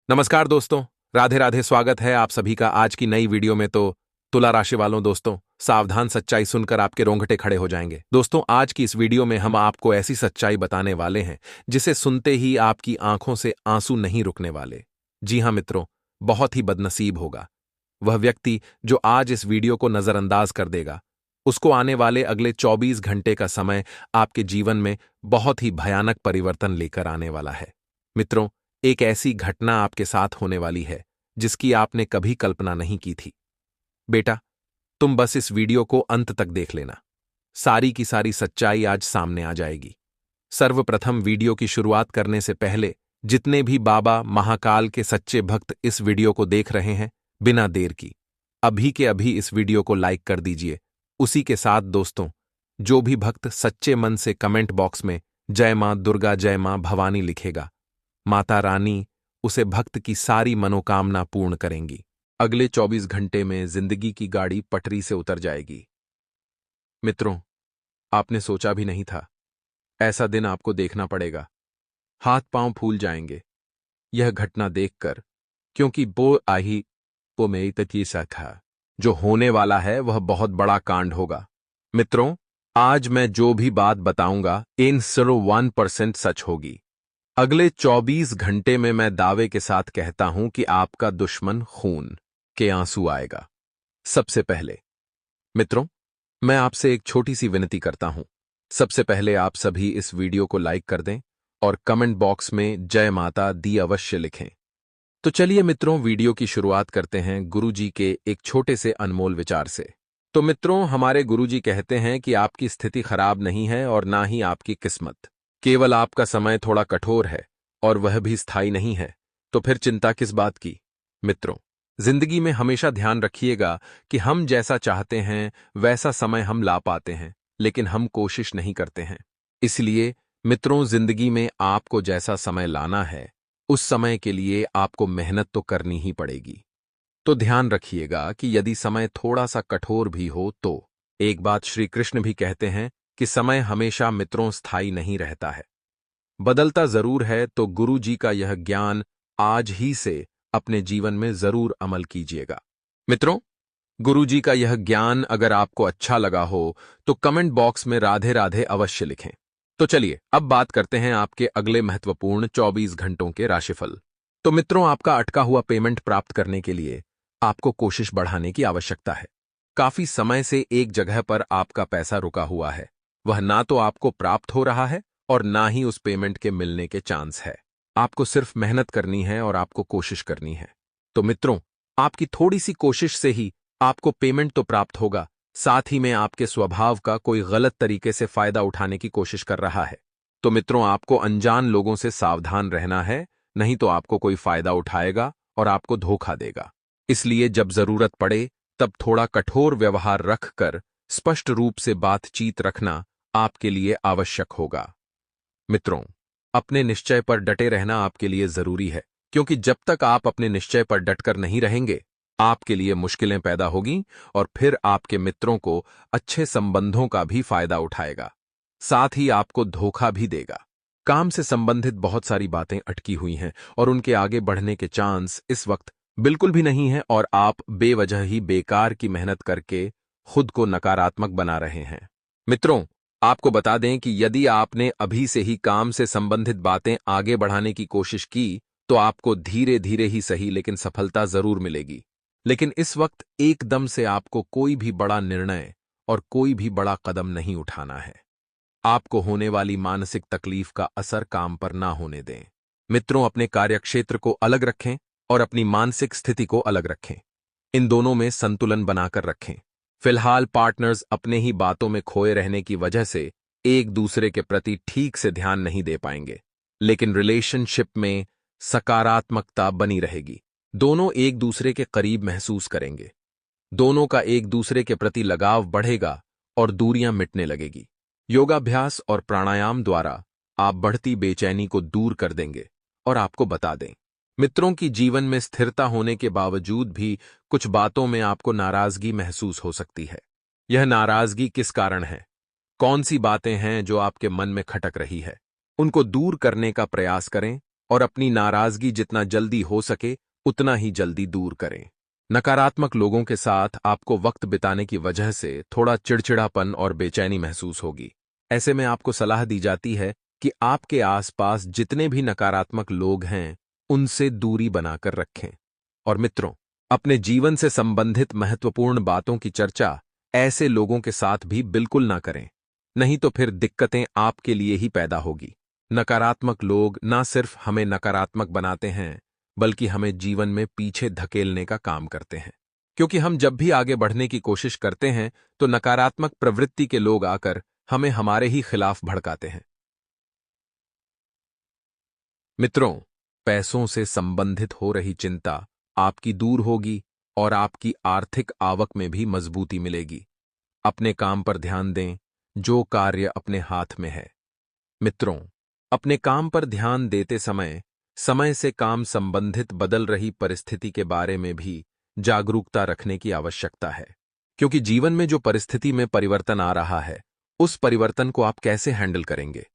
नमस्कार दोस्तों। राधे राधे। स्वागत है आप सभी का आज की नई वीडियो में। तो तुला राशि वालों दोस्तों, सावधान, सच्चाई सुनकर आपके रोंगटे खड़े हो जाएंगे। दोस्तों, आज की इस वीडियो में हम आपको ऐसी सच्चाई बताने वाले हैं जिसे सुनते ही आपकी आंखों से आंसू नहीं रुकने वाले। जी हां मित्रों, बहुत ही बदनसीब होगा वह व्यक्ति जो आज इस वीडियो को नजरअंदाज कर देगा। उसको आने वाले अगले 24 घंटे का समय आपके जीवन में बहुत ही भयानक परिवर्तन लेकर आने वाला है। मित्रों, एक ऐसी घटना आपके साथ होने वाली है जिसकी आपने कभी कल्पना नहीं की थी। बेटा, तुम बस इस वीडियो को अंत तक देख लेना। सारी की सारी सच्चाई आज सामने आ जाएगी। सर्वप्रथम वीडियो की शुरुआत करने से पहले जितने भी बाबा महाकाल के सच्चे भक्त इस वीडियो को देख रहे हैं, बिना देर की अभी के अभी इस वीडियो को लाइक कर दीजिए। उसी के साथ दोस्तों, जो भी भक्त सच्चे मन से कमेंट बॉक्स में जय मां दुर्गा, जय मां भवानी लिखेगा, माता रानी उसे भक्त की सारी मनोकामना पूर्ण करेंगी। अगले 24 घंटे में जिंदगी की गाड़ी पटरी से उतर जाएगी। मित्रों, आपने सोचा भी नहीं था ऐसा दिन आपको देखना पड़ेगा। हाथ पांव फूल जाएंगे यह घटना देखकर, क्योंकि वो मेरी ततीसा था। जो होने वाला है वह बहुत बड़ा कांड होगा। मित्रों, आज मैं जो भी बात बताऊंगा इन 1% सच होगी। अगले 24 घंटे में मैं दावे के साथ कहता हूं कि आपका दुश्मन खून के आंसू आएगा। सबसे पहले मित्रों, मैं आपसे एक छोटी सी विनती करता हूं। सबसे पहले आप सभी इस वीडियो को लाइक कर दें और कमेंट बॉक्स में जय माता दी अवश्य लिखें। तो चलिए मित्रों, वीडियो की शुरुआत करते हैं गुरुजी के एक छोटे से अनमोल विचार से। तो मित्रों, हमारे गुरुजी कहते हैं कि आपकी स्थिति खराब नहीं है और ना ही आपकी किस्मत, केवल आपका समय थोड़ा कठोर है और वह भी स्थायी नहीं है। तो फिर चिंता किस बात की। मित्रों, जिंदगी में हमेशा ध्यान रखिएगा कि हम जैसा चाहते हैं वैसा समय हम ला पाते हैं, लेकिन हम कोशिश नहीं करते हैं। इसलिए मित्रों, जिंदगी में आपको जैसा समय लाना है उस समय के लिए आपको मेहनत तो करनी ही पड़ेगी। तो ध्यान रखिएगा कि यदि समय थोड़ा सा कठोर भी हो तो एक बात श्री कृष्ण भी कहते हैं कि समय हमेशा मित्रों स्थायी नहीं रहता है, बदलता जरूर है। तो गुरु जी का यह ज्ञान आज ही से अपने जीवन में जरूर अमल कीजिएगा। मित्रों, गुरु जी का यह ज्ञान अगर आपको अच्छा लगा हो तो कमेंट बॉक्स में राधे राधे अवश्य लिखें। तो चलिए अब बात करते हैं आपके अगले महत्वपूर्ण 24 घंटों के राशिफल। तो मित्रों, आपका अटका हुआ पेमेंट प्राप्त करने के लिए आपको कोशिश बढ़ाने की आवश्यकता है। काफी समय से एक जगह पर आपका पैसा रुका हुआ है, वह ना तो आपको प्राप्त हो रहा है और ना ही उस पेमेंट के मिलने के चांस है। आपको सिर्फ मेहनत करनी है और आपको कोशिश करनी है। तो मित्रों, आपकी थोड़ी सी कोशिश से ही आपको पेमेंट तो प्राप्त होगा, साथ ही में आपके स्वभाव का कोई गलत तरीके से फायदा उठाने की कोशिश कर रहा है। तो मित्रों, आपको अनजान लोगों से सावधान रहना है, नहीं तो आपको कोई फायदा उठाएगा और आपको धोखा देगा। इसलिए जब जरूरत पड़े तब थोड़ा कठोर व्यवहार रखकर स्पष्ट रूप से बातचीत रखना आपके लिए आवश्यक होगा। मित्रों, अपने निश्चय पर डटे रहना आपके लिए जरूरी है, क्योंकि जब तक आप अपने निश्चय पर डटकर नहीं रहेंगे आपके लिए मुश्किलें पैदा होगी और फिर आपके मित्रों को अच्छे संबंधों का भी फायदा उठाएगा, साथ ही आपको धोखा भी देगा। काम से संबंधित बहुत सारी बातें अटकी हुई हैं और उनके आगे बढ़ने के चांस इस वक्त बिल्कुल भी नहीं है और आप बेवजह ही बेकार की मेहनत करके खुद को नकारात्मक बना रहे हैं। मित्रों, आपको बता दें कि यदि आपने अभी से ही काम से संबंधित बातें आगे बढ़ाने की कोशिश की तो आपको धीरे धीरे ही सही लेकिन सफलता जरूर मिलेगी। लेकिन इस वक्त एकदम से आपको कोई भी बड़ा निर्णय और कोई भी बड़ा कदम नहीं उठाना है। आपको होने वाली मानसिक तकलीफ का असर काम पर ना होने दें। मित्रों, अपने कार्यक्षेत्र को अलग रखें और अपनी मानसिक स्थिति को अलग रखें। इन दोनों में संतुलन बनाकर रखें। फिलहाल पार्टनर्स अपने ही बातों में खोए रहने की वजह से एक दूसरे के प्रति ठीक से ध्यान नहीं दे पाएंगे, लेकिन रिलेशनशिप में सकारात्मकता बनी रहेगी। दोनों एक दूसरे के करीब महसूस करेंगे, दोनों का एक दूसरे के प्रति लगाव बढ़ेगा और दूरियां मिटने लगेगी। योगाभ्यास और प्राणायाम द्वारा आप बढ़ती बेचैनी को दूर कर देंगे। और आपको बता दें मित्रों की जीवन में स्थिरता होने के बावजूद भी कुछ बातों में आपको नाराजगी महसूस हो सकती है। यह नाराजगी किस कारण है, कौन सी बातें हैं जो आपके मन में खटक रही है, उनको दूर करने का प्रयास करें और अपनी नाराजगी जितना जल्दी हो सके उतना ही जल्दी दूर करें। नकारात्मक लोगों के साथ आपको वक्त बिताने की वजह से थोड़ा चिड़चिड़ापन और बेचैनी महसूस होगी। ऐसे में आपको सलाह दी जाती है कि आपके आसपास जितने भी नकारात्मक लोग हैं उनसे दूरी बनाकर रखें। और मित्रों, अपने जीवन से संबंधित महत्वपूर्ण बातों की चर्चा ऐसे लोगों के साथ भी बिल्कुल ना करें, नहीं तो फिर दिक्कतें आपके लिए ही पैदा होगी। नकारात्मक लोग ना सिर्फ हमें नकारात्मक बनाते हैं बल्कि हमें जीवन में पीछे धकेलने का काम करते हैं, क्योंकि हम जब भी आगे बढ़ने की कोशिश करते हैं तो नकारात्मक प्रवृत्ति के लोग आकर हमें हमारे ही खिलाफ भड़काते हैं। मित्रों, पैसों से संबंधित हो रही चिंता आपकी दूर होगी और आपकी आर्थिक आवक में भी मजबूती मिलेगी। अपने काम पर ध्यान दें, जो कार्य अपने हाथ में है। मित्रों, अपने काम पर ध्यान देते समय समय से काम संबंधित बदल रही परिस्थिति के बारे में भी जागरूकता रखने की आवश्यकता है, क्योंकि जीवन में जो परिस्थिति में परिवर्तन आ रहा है उस परिवर्तन को आप कैसे हैंडल करेंगे,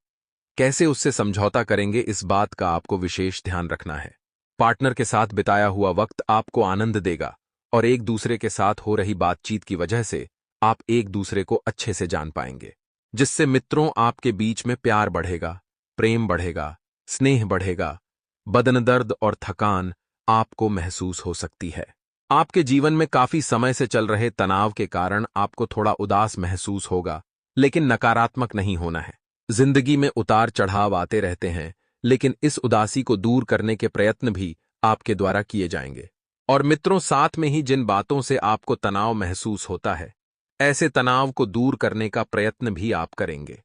कैसे उससे समझौता करेंगे, इस बात का आपको विशेष ध्यान रखना है। पार्टनर के साथ बिताया हुआ वक्त आपको आनंद देगा और एक दूसरे के साथ हो रही बातचीत की वजह से आप एक दूसरे को अच्छे से जान पाएंगे, जिससे मित्रों आपके बीच में प्यार बढ़ेगा, प्रेम बढ़ेगा, स्नेह बढ़ेगा। बदन दर्द और थकान आपको महसूस हो सकती है। आपके जीवन में काफी समय से चल रहे तनाव के कारण आपको थोड़ा उदास महसूस होगा, लेकिन नकारात्मक नहीं होना है। जिंदगी में उतार चढ़ाव आते रहते हैं, लेकिन इस उदासी को दूर करने के प्रयत्न भी आपके द्वारा किए जाएंगे। और मित्रों, साथ में ही जिन बातों से आपको तनाव महसूस होता है, ऐसे तनाव को दूर करने का प्रयत्न भी आप करेंगे।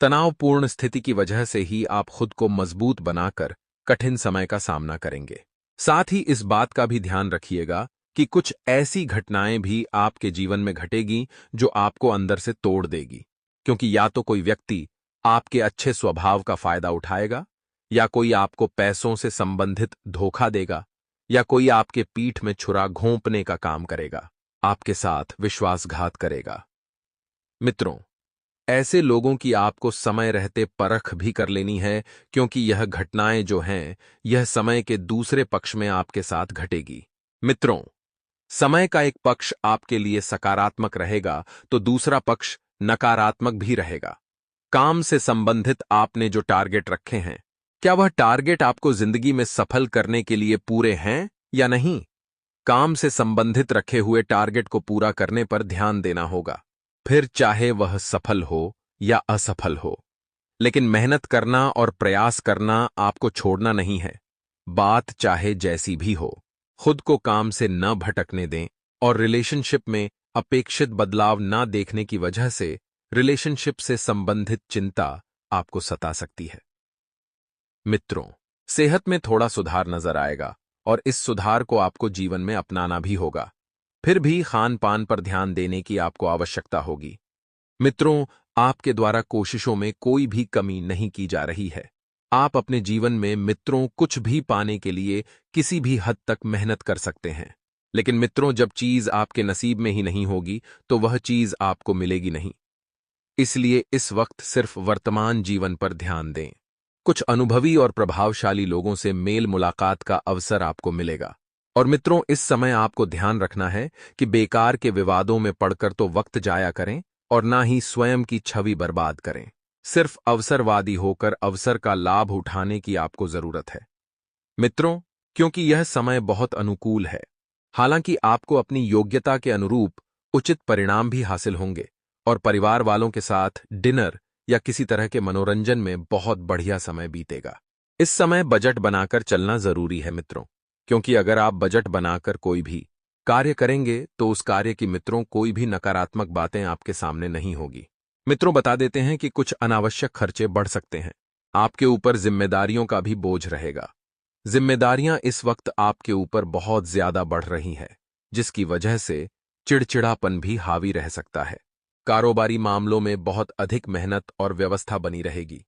तनावपूर्ण स्थिति की वजह से ही आप खुद को मजबूत बनाकर कठिन समय का सामना करेंगे। साथ ही इस बात का भी ध्यान रखिएगा कि कुछ ऐसी घटनाएं भी आपके जीवन में घटेगी जो आपको अंदर से तोड़ देगी, क्योंकि या तो कोई व्यक्ति आपके अच्छे स्वभाव का फायदा उठाएगा, या कोई आपको पैसों से संबंधित धोखा देगा, या कोई आपके पीठ में छुरा घोंपने का काम करेगा, आपके साथ विश्वासघात करेगा। मित्रों, ऐसे लोगों की आपको समय रहते परख भी कर लेनी है, क्योंकि यह घटनाएं जो हैं यह समय के दूसरे पक्ष में आपके साथ घटेगी। मित्रों, समय का एक पक्ष आपके लिए सकारात्मक रहेगा तो दूसरा पक्ष नकारात्मक भी रहेगा। काम से संबंधित आपने जो टारगेट रखे हैं, क्या वह टारगेट आपको जिंदगी में सफल करने के लिए पूरे हैं या नहीं? काम से संबंधित रखे हुए टारगेट को पूरा करने पर ध्यान देना होगा, फिर चाहे वह सफल हो या असफल हो। लेकिन मेहनत करना और प्रयास करना आपको छोड़ना नहीं है, बात चाहे जैसी भी हो। खुद को काम से न भटकने दें और रिलेशनशिप में अपेक्षित बदलाव न देखने की वजह से रिलेशनशिप से संबंधित चिंता आपको सता सकती है। मित्रों, सेहत में थोड़ा सुधार नजर आएगा और इस सुधार को आपको जीवन में अपनाना भी होगा। फिर भी खान पान पर ध्यान देने की आपको आवश्यकता होगी। मित्रों, आपके द्वारा कोशिशों में कोई भी कमी नहीं की जा रही है। आप अपने जीवन में मित्रों कुछ भी पाने के लिए किसी भी हद तक मेहनत कर सकते हैं, लेकिन मित्रों, जब चीज आपके नसीब में ही नहीं होगी तो वह चीज आपको मिलेगी नहीं। इसलिए इस वक्त सिर्फ वर्तमान जीवन पर ध्यान दें। कुछ अनुभवी और प्रभावशाली लोगों से मेल मुलाकात का अवसर आपको मिलेगा। और मित्रों, इस समय आपको ध्यान रखना है कि बेकार के विवादों में पड़कर तो वक्त जाया करें और ना ही स्वयं की छवि बर्बाद करें। सिर्फ अवसरवादी होकर अवसर का लाभ उठाने की आपको जरूरत है। मित्रों, क्योंकि यह समय बहुत अनुकूल है, हालांकि आपको अपनी योग्यता के अनुरूप उचित परिणाम भी हासिल होंगे और परिवार वालों के साथ डिनर या किसी तरह के मनोरंजन में बहुत बढ़िया समय बीतेगा। इस समय बजट बनाकर चलना जरूरी है मित्रों, क्योंकि अगर आप बजट बनाकर कोई भी कार्य करेंगे तो उस कार्य की मित्रों कोई भी नकारात्मक बातें आपके सामने नहीं होगी। मित्रों, बता देते हैं कि कुछ अनावश्यक खर्चे बढ़ सकते हैं। आपके ऊपर जिम्मेदारियों का भी बोझ रहेगा। जिम्मेदारियां इस वक्त आपके ऊपर बहुत ज्यादा बढ़ रही हैं, जिसकी वजह से चिड़चिड़ापन भी हावी रह सकता है। कारोबारी मामलों में बहुत अधिक मेहनत और व्यवस्था बनी रहेगी।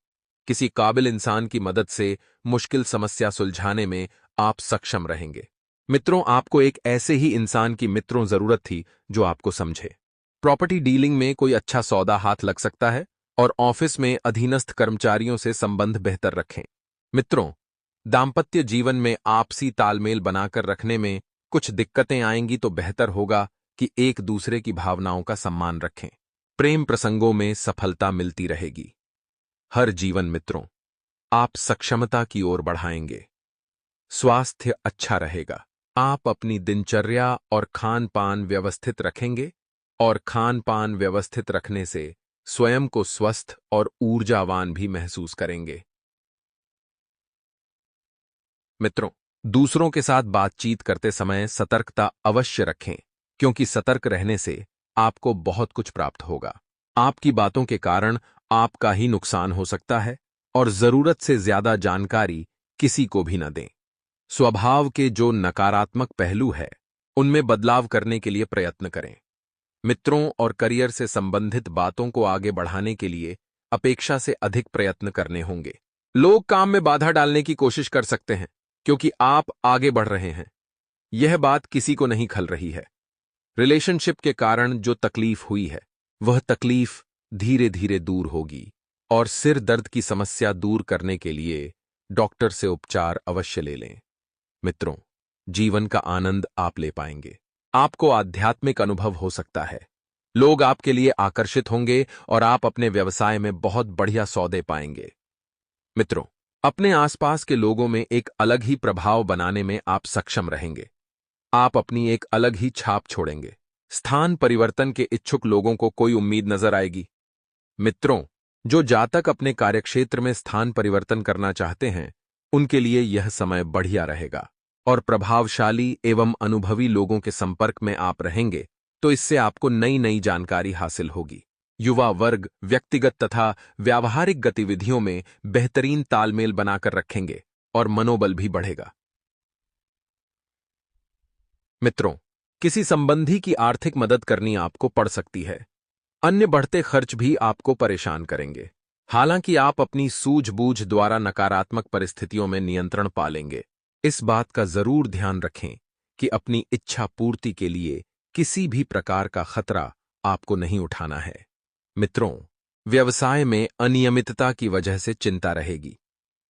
किसी काबिल इंसान की मदद से मुश्किल समस्या सुलझाने में आप सक्षम रहेंगे। मित्रों, आपको एक ऐसे ही इंसान की मित्रों जरूरत थी जो आपको समझे। प्रॉपर्टी डीलिंग में कोई अच्छा सौदा हाथ लग सकता है और ऑफिस में अधीनस्थ कर्मचारियों से संबंध बेहतर रखें। मित्रों, दाम्पत्य जीवन में आपसी तालमेल बनाकर रखने में कुछ दिक्कतें आएंगी तो बेहतर होगा कि एक दूसरे की भावनाओं का सम्मान रखें। प्रेम प्रसंगों में सफलता मिलती रहेगी। हर जीवन मित्रों, आप सक्षमता की ओर बढ़ाएंगे। स्वास्थ्य अच्छा रहेगा। आप अपनी दिनचर्या और खान पान व्यवस्थित रखेंगे और खान पान व्यवस्थित रखने से स्वयं को स्वस्थ और ऊर्जावान भी महसूस करेंगे। मित्रों, दूसरों के साथ बातचीत करते समय सतर्कता अवश्य रखें, क्योंकि सतर्क रहने से आपको बहुत कुछ प्राप्त होगा। आपकी बातों के कारण आपका ही नुकसान हो सकता है और जरूरत से ज्यादा जानकारी किसी को भी न दें। स्वभाव के जो नकारात्मक पहलू है, उनमें बदलाव करने के लिए प्रयत्न करें। मित्रों और करियर से संबंधित बातों को आगे बढ़ाने के लिए अपेक्षा से अधिक प्रयत्न करने होंगे। लोग काम में बाधा डालने की कोशिश कर सकते हैं, क्योंकि आप आगे बढ़ रहे हैं। यह बात किसी को नहीं खल रही है। रिलेशनशिप के कारण जो तकलीफ हुई है, वह तकलीफ धीरे धीरे दूर होगी और सिर दर्द की समस्या दूर करने के लिए डॉक्टर से उपचार अवश्य ले लें। मित्रों, जीवन का आनंद आप ले पाएंगे। आपको आध्यात्मिक अनुभव हो सकता है। लोग आपके लिए आकर्षित होंगे और आप अपने व्यवसाय में बहुत बढ़िया सौदे पाएंगे। मित्रों, अपने आसपास के लोगों में एक अलग ही प्रभाव बनाने में आप सक्षम रहेंगे। आप अपनी एक अलग ही छाप छोड़ेंगे। स्थान परिवर्तन के इच्छुक लोगों को कोई उम्मीद नजर आएगी। मित्रों, जो जातक अपने कार्यक्षेत्र में स्थान परिवर्तन करना चाहते हैं, उनके लिए यह समय बढ़िया रहेगा और प्रभावशाली एवं अनुभवी लोगों के संपर्क में आप रहेंगे तो इससे आपको नई नई जानकारी हासिल होगी। युवा वर्ग व्यक्तिगत तथा व्यावहारिक गतिविधियों में बेहतरीन तालमेल बनाकर रखेंगे और मनोबल भी बढ़ेगा। मित्रों, किसी संबंधी की आर्थिक मदद करनी आपको पड़ सकती है। अन्य बढ़ते खर्च भी आपको परेशान करेंगे। हालांकि आप अपनी सूझबूझ द्वारा नकारात्मक परिस्थितियों में नियंत्रण पा लेंगे। इस बात का जरूर ध्यान रखें कि अपनी इच्छा पूर्ति के लिए किसी भी प्रकार का खतरा आपको नहीं उठाना है। मित्रों, व्यवसाय में अनियमितता की वजह से चिंता रहेगी।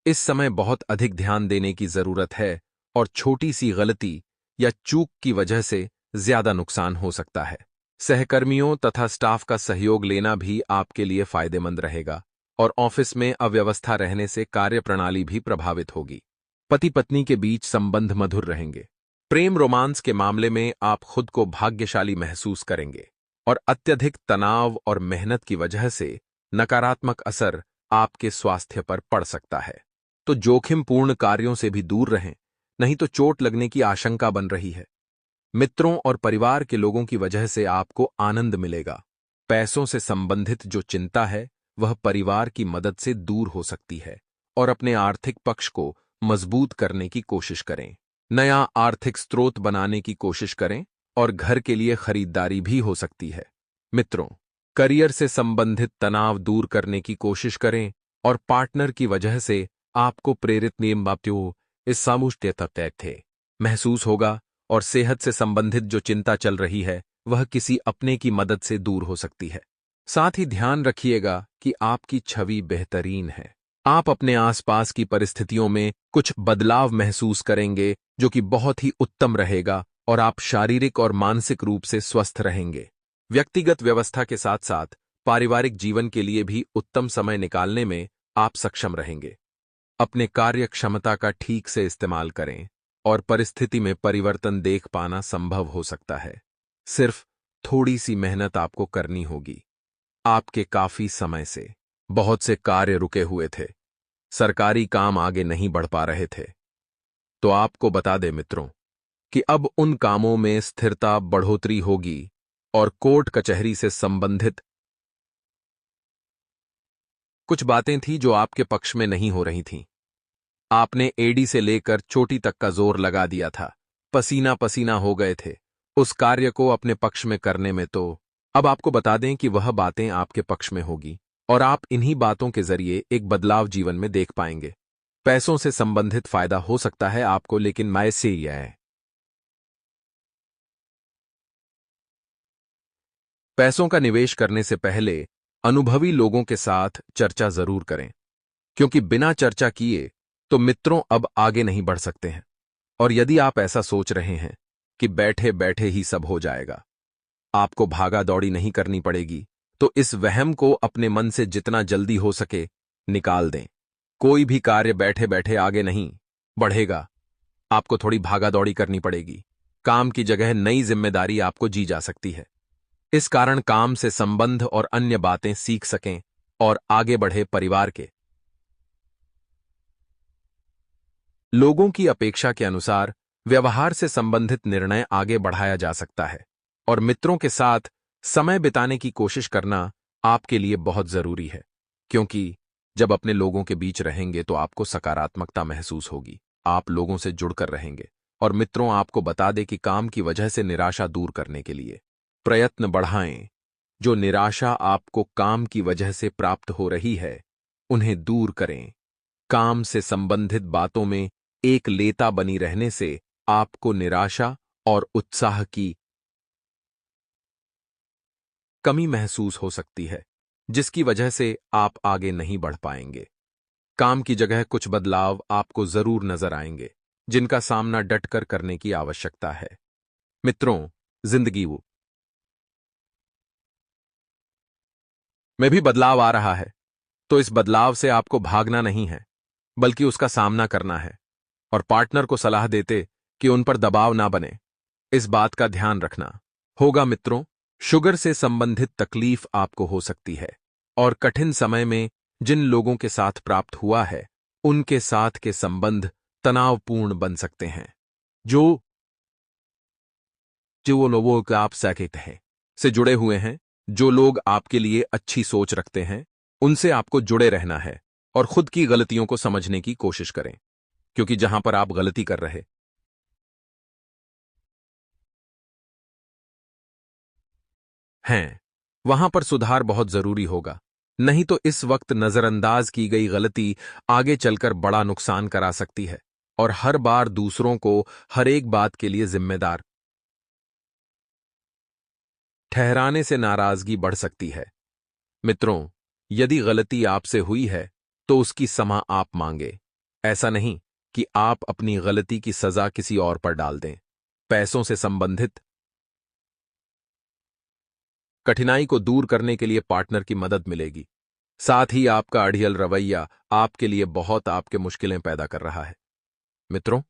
इस समय बहुत अधिक ध्यान देने की जरूरत है और छोटी सी गलती या चूक की वजह से ज्यादा नुकसान हो सकता है। सहकर्मियों तथा स्टाफ का सहयोग लेना भी आपके लिए फायदेमंद रहेगा और ऑफिस में अव्यवस्था रहने से कार्यप्रणाली भी प्रभावित होगी। पति पत्नी के बीच संबंध मधुर रहेंगे। प्रेम रोमांस के मामले में आप खुद को भाग्यशाली महसूस करेंगे और अत्यधिक तनाव और मेहनत की वजह से नकारात्मक असर आपके स्वास्थ्य पर पड़ सकता है। तो जोखिमपूर्ण कार्यों से भी दूर रहें, नहीं तो चोट लगने की आशंका बन रही है। मित्रों और परिवार के लोगों की वजह से आपको आनंद मिलेगा। पैसों से संबंधित जो चिंता है, वह परिवार की मदद से दूर हो सकती है और अपने आर्थिक पक्ष को मजबूत करने की कोशिश करें। नया आर्थिक स्रोत बनाने की कोशिश करें और घर के लिए खरीदारी भी हो सकती है। मित्रों, करियर से संबंधित तनाव दूर करने की कोशिश करें और पार्टनर की वजह से आपको प्रेरित नियमात्यो इस सामुष्टता थे महसूस होगा और सेहत से संबंधित जो चिंता चल रही है, वह किसी अपने की मदद से दूर हो सकती है। साथ ही ध्यान रखिएगा कि आपकी छवि बेहतरीन है। आप अपने आसपास की परिस्थितियों में कुछ बदलाव महसूस करेंगे जो कि बहुत ही उत्तम रहेगा और आप शारीरिक और मानसिक रूप से स्वस्थ रहेंगे। व्यक्तिगत व्यवस्था के साथ साथ पारिवारिक जीवन के लिए भी उत्तम समय निकालने में आप सक्षम रहेंगे। अपने कार्य क्षमता का ठीक से इस्तेमाल करें और परिस्थिति में परिवर्तन देख पाना संभव हो सकता है। सिर्फ थोड़ी सी मेहनत आपको करनी होगी। आपके काफी समय से बहुत से कार्य रुके हुए थे, सरकारी काम आगे नहीं बढ़ पा रहे थे। तो आपको बता दें मित्रों कि अब उन कामों में स्थिरता बढ़ोतरी होगी और कोर्ट कचहरी से संबंधित कुछ बातें थी जो आपके पक्ष में नहीं हो रही थीं। आपने एडी से लेकर चोटी तक का जोर लगा दिया था, पसीना पसीना हो गए थे उस कार्य को अपने पक्ष में करने में। तो अब आपको बता दें कि वह बातें आपके पक्ष में होगी और आप इन्हीं बातों के जरिए एक बदलाव जीवन में देख पाएंगे। पैसों से संबंधित फायदा हो सकता है आपको, लेकिन मैं से यह है, पैसों का निवेश करने से पहले अनुभवी लोगों के साथ चर्चा जरूर करें, क्योंकि बिना चर्चा किए तो मित्रों अब आगे नहीं बढ़ सकते हैं। और यदि आप ऐसा सोच रहे हैं कि बैठे बैठे ही सब हो जाएगा, आपको भागा दौड़ी नहीं करनी पड़ेगी, तो इस वहम को अपने मन से जितना जल्दी हो सके निकाल दें। कोई भी कार्य बैठे बैठे आगे नहीं बढ़ेगा, आपको थोड़ी भागा दौड़ी करनी पड़ेगी। काम की जगह नई जिम्मेदारी आपको जी जा सकती है। इस कारण काम से संबंध और अन्य बातें सीख सकें और आगे बढ़े। परिवार के लोगों की अपेक्षा के अनुसार व्यवहार से संबंधित निर्णय आगे बढ़ाया जा सकता है। और मित्रों के साथ समय बिताने की कोशिश करना आपके लिए बहुत जरूरी है, क्योंकि जब अपने लोगों के बीच रहेंगे तो आपको सकारात्मकता महसूस होगी, आप लोगों से जुड़कर रहेंगे। और मित्रों, आपको बता दें कि काम की वजह से निराशा दूर करने के लिए प्रयत्न बढ़ाएं। जो निराशा आपको काम की वजह से प्राप्त हो रही है, उन्हें दूर करें। काम से संबंधित बातों में एक लेता बनी रहने से आपको निराशा और उत्साह की कमी महसूस हो सकती है, जिसकी वजह से आप आगे नहीं बढ़ पाएंगे। काम की जगह कुछ बदलाव आपको जरूर नजर आएंगे, जिनका सामना डटकर करने की आवश्यकता है। मित्रों, जिंदगी में भी बदलाव आ रहा है, तो इस बदलाव से आपको भागना नहीं है, बल्कि उसका सामना करना है। और पार्टनर को सलाह देते कि उन पर दबाव ना बने, इस बात का ध्यान रखना होगा। मित्रों, शुगर से संबंधित तकलीफ आपको हो सकती है, और कठिन समय में जिन लोगों के साथ प्राप्त हुआ है, उनके साथ के संबंध तनावपूर्ण बन सकते हैं। जो जो वो लोगों का आप सहित हैं से जुड़े हुए हैं, जो लोग आपके लिए अच्छी सोच रखते हैं, उनसे आपको जुड़े रहना है और खुद की गलतियों को समझने की कोशिश करें, क्योंकि जहां पर आप गलती कर रहे हैं, वहां पर सुधार बहुत जरूरी होगा। नहीं तो इस वक्त नजरअंदाज की गई गलती आगे चलकर बड़ा नुकसान करा सकती है, और हर बार दूसरों को हर एक बात के लिए जिम्मेदार ठहराने से नाराजगी बढ़ सकती है। मित्रों, यदि गलती आपसे हुई है तो उसकी क्षमा आप मांगे। ऐसा नहीं कि आप अपनी गलती की सजा किसी और पर डाल दें। पैसों से संबंधित कठिनाई को दूर करने के लिए पार्टनर की मदद मिलेगी। साथ ही आपका अड़ियल रवैया आपके लिए बहुत आपके मुश्किलें पैदा कर रहा है। मित्रों,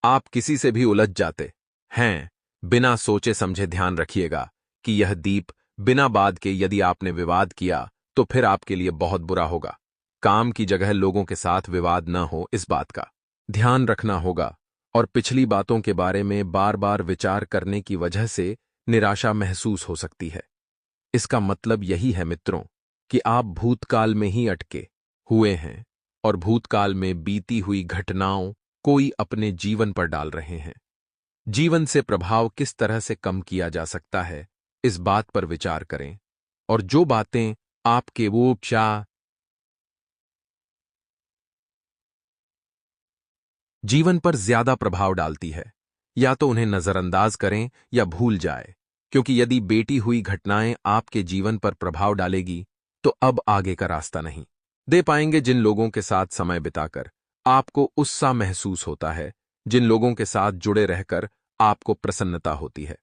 आप किसी से भी उलझ जाते हैं, बिना सोचे समझे ध्यान रखिएगा कि यह दीप बिना बात के यदि आपने विवाद किया तो फिर आपके लिए बहुत बुरा होगा। काम की जगह लोगों के साथ विवाद न हो, इस बात का ध्यान रखना होगा। और पिछली बातों के बारे में बार बार विचार करने की वजह से निराशा महसूस हो सकती है। इसका मतलब यही है मित्रों कि आप भूतकाल में ही अटके हुए हैं और भूतकाल में बीती हुई घटनाओं कोई अपने जीवन पर डाल रहे हैं। जीवन से प्रभाव किस तरह से कम किया जा सकता है, इस बात पर विचार करें। और जो बातें आपके वो जीवन पर ज्यादा प्रभाव डालती है, या तो उन्हें नजरअंदाज करें या भूल जाए, क्योंकि यदि बीती हुई घटनाएं आपके जीवन पर प्रभाव डालेगी तो अब आगे का रास्ता नहीं दे पाएंगे। जिन लोगों के साथ समय बिताकर आपको उत्साह महसूस होता है, जिन लोगों के साथ जुड़े रहकर आपको प्रसन्नता होती है,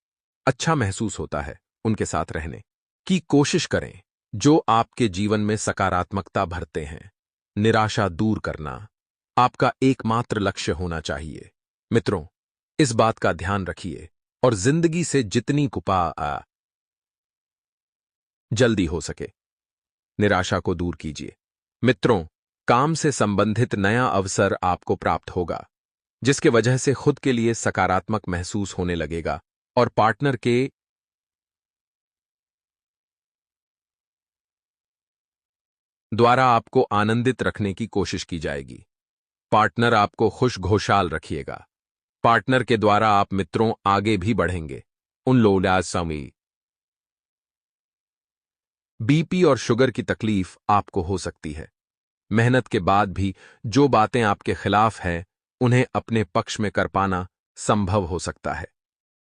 अच्छा महसूस होता है, उनके साथ रहने की कोशिश करें, जो आपके जीवन में सकारात्मकता भरते हैं। निराशा दूर करना आपका एकमात्र लक्ष्य होना चाहिए। मित्रों, इस बात का ध्यान रखिए और जिंदगी से जितनी कुपा जल्दी हो सके निराशा को दूर कीजिए। मित्रों, काम से संबंधित नया अवसर आपको प्राप्त होगा, जिसके वजह से खुद के लिए सकारात्मक महसूस होने लगेगा और पार्टनर के द्वारा आपको आनंदित रखने की कोशिश की जाएगी। पार्टनर आपको खुश घोषाल रखिएगा। पार्टनर के द्वारा आप मित्रों आगे भी बढ़ेंगे। उन लोलासमी बीपी और शुगर की तकलीफ आपको हो सकती है। मेहनत के बाद भी जो बातें आपके खिलाफ हैं, उन्हें अपने पक्ष में कर पाना संभव हो सकता है।